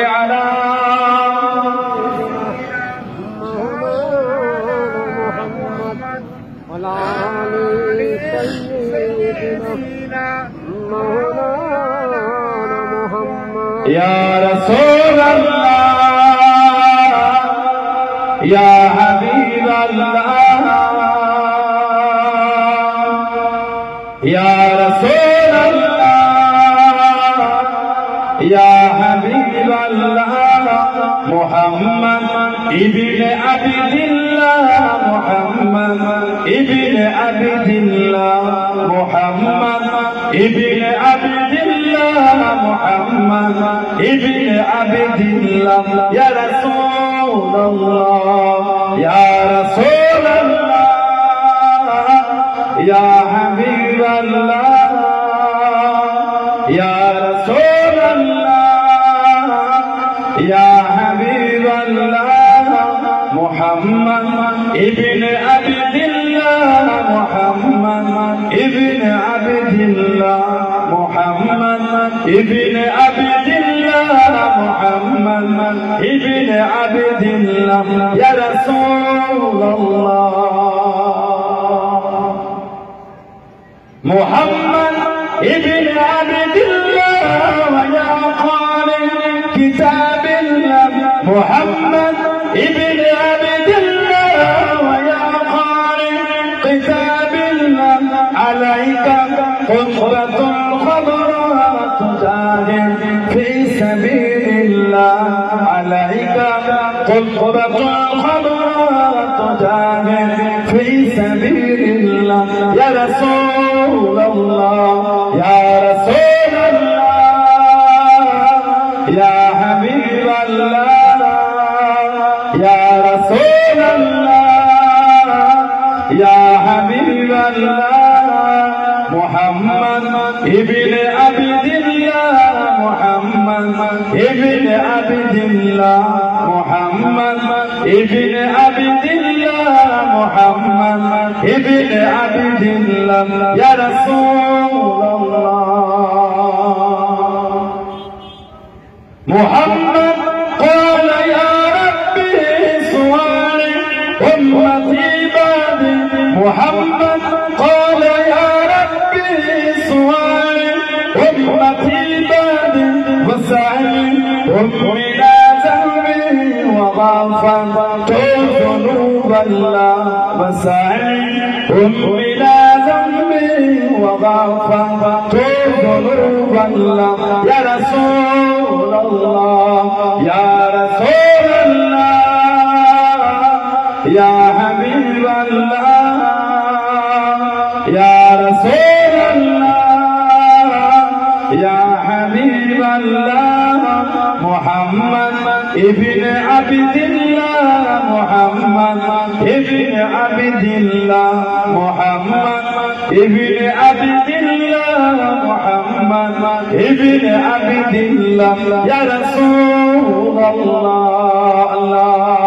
على يا رسول الله يا حبيب الله يا رسول الله يا حبيب الله محمد ابن عبد الله محمد ابن عبد الله محمد ابن عبد الله محمد ابن عبد الله يا رسول الله يا رسول الله يا حبيب الله يا رسول الله يا حبيب الله محمد ابن عبد الله محمد ابن عبد الله محمد ابن عبد الله محمد ابن عبد الله يا رسول الله محمد ابن عبد الله ويا قارئ كتاب الله محمد ابن عبد الله ويا قارئ كتاب الله عليك قطرة خضراء تجاهد في سبيل الله عليك قطرة خضراء تجاهد في سبيل الله يا رسول الله يا رسول الله يا حبيب الله يا رسول الله يا حبيب الله محمد ابن عبد الله محمد ابن عبد الله محمد ابن عبد الله محمد ابن عبد الله يا رسول الله محمد قال يا ربي سواري أمتي بعد محمد قال يا ربي سواري أمتي بعد وسعي أمي لا ذنبي وغفرت ذنوب الله وسعي أمي لا ذنبي وغفرت ذنوب الله يا رسول الله يا رسول الله يا حبيب الله يا رسول الله يا حبيب الله محمد ابن عبد الله محمد ابن عبد الله محمد ابن عبد الله محمد ابن عبد الله يا رسول الله الله